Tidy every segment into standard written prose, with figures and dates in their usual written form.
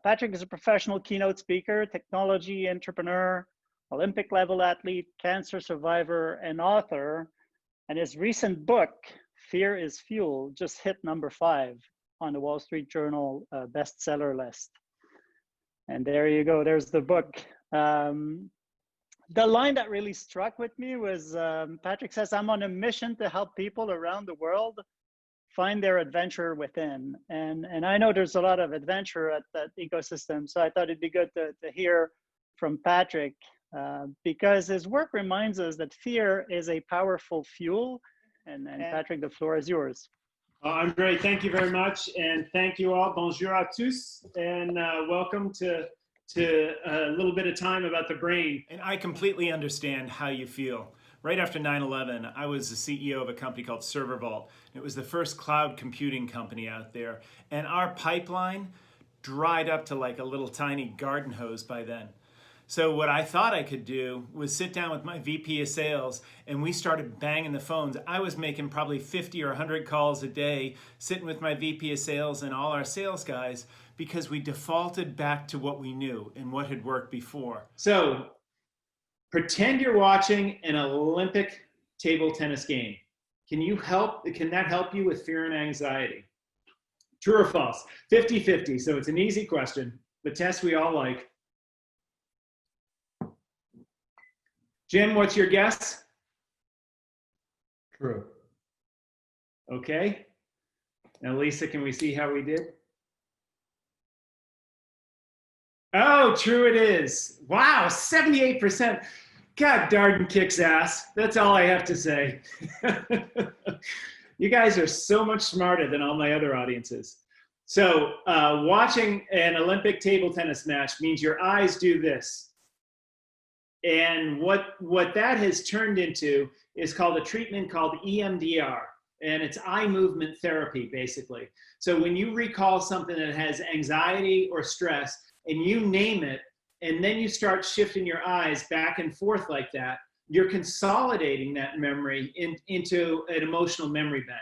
Patrick is a professional keynote speaker, technology entrepreneur, Olympic level athlete, cancer survivor, and author. And his recent book, Fear is Fuel, just hit #5 on the Wall Street Journal bestseller list. And there you go, there's the book. The line that really struck with me was Patrick says, "I'm on a mission to help people around the world find their adventure within." And I know there's a lot of adventure at that ecosystem, so I thought it'd be good to hear from Patrick because his work reminds us that fear is a powerful fuel. And Patrick, the floor is yours. Andre, thank you very much, and thank you all. Bonjour à tous, and welcome to a little bit of time about the brain. And I completely understand how you feel. Right after 9/11, I was the CEO of a company called ServerVault. It was the first cloud computing company out there, and our pipeline dried up to like a little tiny garden hose by then. So what I thought I could do was sit down with my VP of sales and we started banging the phones. I was making probably 50 or 100 calls a day, sitting with my VP of sales and all our sales guys, because we defaulted back to what we knew and what had worked before. So pretend you're watching an Olympic table tennis game. Can that help you with fear and anxiety? True or false? 50-50, so it's an easy question. The test we all like. Jim, what's your guess? True. Okay. Now, Lisa, can we see how we did? Oh, true it is. Wow, 78%. God darn kicks ass. That's all I have to say. You guys are so much smarter than all my other audiences. So watching an Olympic table tennis match means your eyes do this. And what that has turned into is called a treatment called EMDR. And it's eye movement therapy, basically. So when you recall something that has anxiety or stress, and you name it, and then you start shifting your eyes back and forth like that, you're consolidating that memory into an emotional memory bank.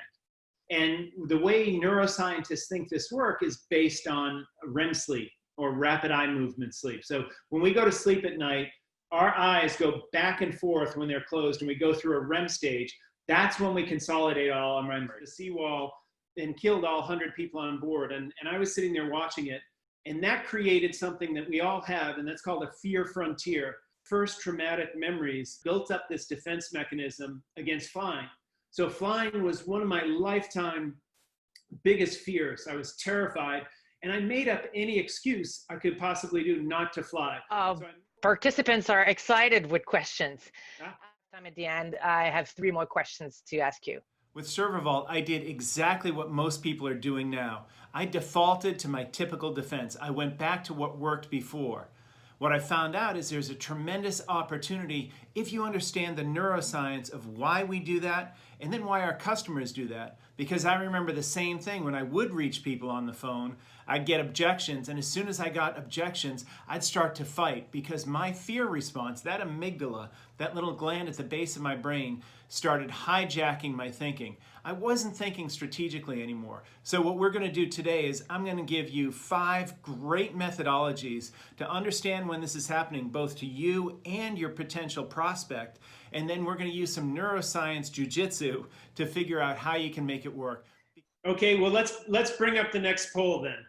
And the way neuroscientists think this work is based on REM sleep, or rapid eye movement sleep. So when we go to sleep at night, our eyes go back and forth when they're closed, and we go through a REM stage. That's when we consolidate all our memory. The seawall and killed all 100 people on board. And I was sitting there watching it, and that created something that we all have, and that's called a fear frontier. First traumatic memories built up this defense mechanism against flying. So flying was one of my lifetime biggest fears. I was terrified, and I made up any excuse I could possibly do not to fly. Participants are excited with questions. Time at the end, I have 3 more questions to ask you. With ServerVault, I did exactly what most people are doing now. I defaulted to my typical defense. I went back to what worked before. What I found out is there's a tremendous opportunity if you understand the neuroscience of why we do that and then why our customers do that. Because I remember the same thing when I would reach people on the phone, I'd get objections, and as soon as I got objections, I'd start to fight because my fear response, that amygdala, that little gland at the base of my brain, started hijacking my thinking. I wasn't thinking strategically anymore. So what we're going to do today is I'm going to give you 5 great methodologies to understand when this is happening, both to you and your potential prospect. And then we're going to use some neuroscience jujitsu to figure out how you can make it work. Okay, well, let's bring up the next poll then.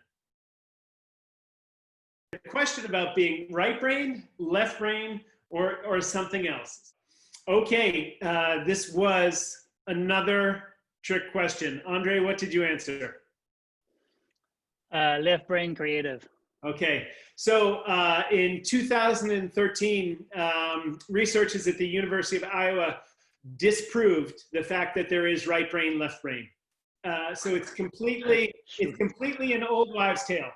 The question about being right brain, left brain, or something else. Okay, this was another trick question. Andre, what did you answer? Left brain creative. Okay, so in 2013, researchers at the University of Iowa disproved the fact that there is right brain, left brain. So it's completely an old wives' tale.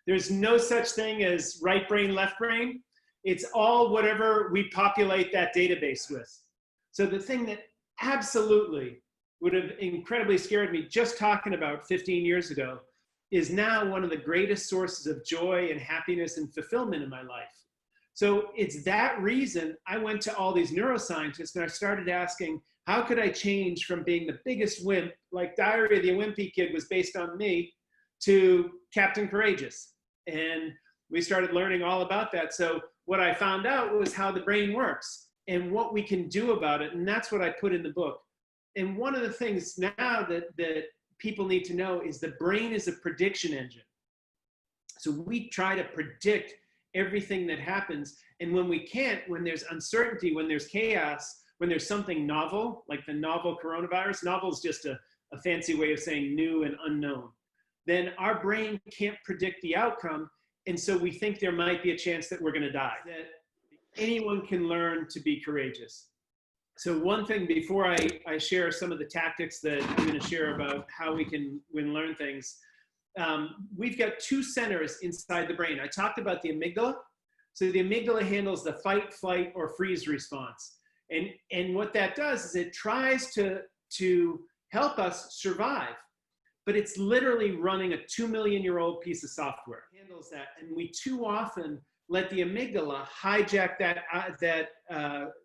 There's no such thing as right brain, left brain. It's all whatever we populate that database with. So the thing that absolutely would have incredibly scared me just talking about 15 years ago is now one of the greatest sources of joy and happiness and fulfillment in my life. So it's that reason I went to all these neuroscientists and I started asking, how could I change from being the biggest wimp, like Diary of the Wimpy Kid was based on me, to Captain Courageous? And we started learning all about that. So what I found out was how the brain works and what we can do about it. And that's what I put in the book. And one of the things now that people need to know is the brain is a prediction engine. So we try to predict everything that happens. And when we can't, when there's uncertainty, when there's chaos, when there's something novel, like the novel coronavirus, novel is just a fancy way of saying new and unknown, then our brain can't predict the outcome. And so we think there might be a chance that we're going to die, that anyone can learn to be courageous. So one thing before I share some of the tactics that I'm going to share about how we can learn things, we've got two centers inside the brain. I talked about the amygdala. So the amygdala handles the fight, flight, or freeze response. And what that does is it tries to help us survive, but it's literally running a 2 million-year-old piece of software. It handles that, and we too often let the amygdala hijack that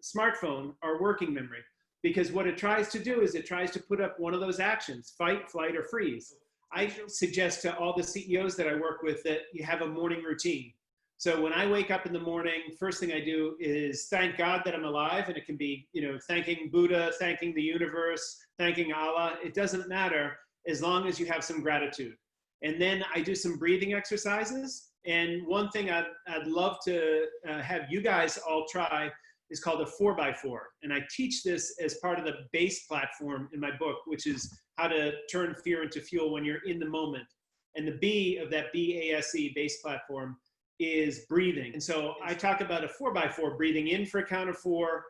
smartphone, our working memory, because what it tries to do is it tries to put up one of those actions, fight, flight, or freeze. I suggest to all the CEOs that I work with that you have a morning routine. So when I wake up in the morning, first thing I do is thank God that I'm alive, and it can be, thanking Buddha, thanking the universe, thanking Allah. It doesn't matter as long as you have some gratitude. And then I do some breathing exercises. And one thing I'd love to have you guys all try is called a 4x4. And I teach this as part of the BASE platform in my book, which is how to turn fear into fuel when you're in the moment. And the B of that BASE, BASE platform, is breathing. And so I talk about a 4x4, breathing in for a count of 4,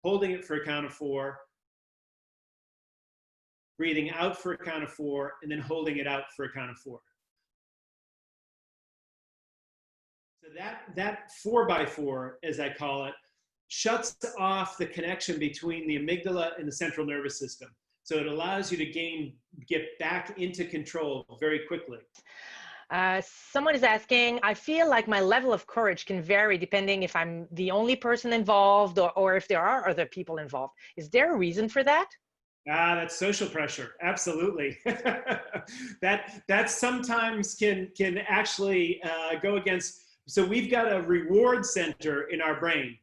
holding it for a count of 4, breathing out for a count of 4, and then holding it out for a count of 4. So that 4x4, as I call it, shuts off the connection between the amygdala and the central nervous system. So it allows you to get back into control very quickly. Someone is asking, I feel like my level of courage can vary depending if I'm the only person involved or if there are other people involved. Is there a reason for that? That's social pressure. Absolutely. that sometimes can actually go against. So we've got a reward center in our brain,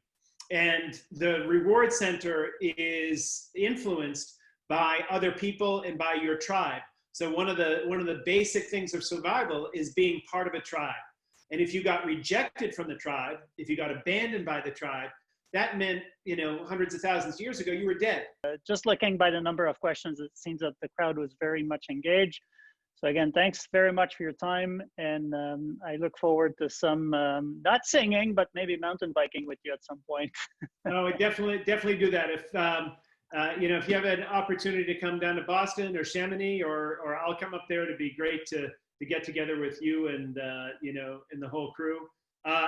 and the reward center is influenced by other people and by your tribe. So one of the basic things of survival is being part of a tribe. And if you got rejected from the tribe, if you got abandoned by the tribe, that meant, hundreds of thousands of years ago, you were dead. Just looking by the number of questions, it seems that the crowd was very much engaged. So again, thanks very much for your time. And I look forward to some, not singing, but maybe mountain biking with you at some point. No, we definitely do that. If you have an opportunity to come down to Boston or Chamonix, or I'll come up there, it'd be great to get together with you and, and the whole crew.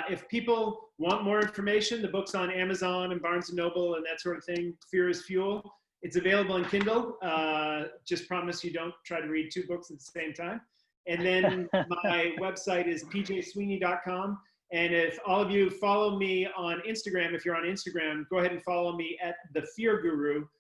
If people want more information, the book's on Amazon and Barnes & Noble and that sort of thing. Fear is Fuel. It's available in Kindle. Just promise you don't try to read 2 books at the same time. And then my website is pjsweeney.com. And if all of you follow me on Instagram, if you're on Instagram, go ahead and follow me at The Fear Guru.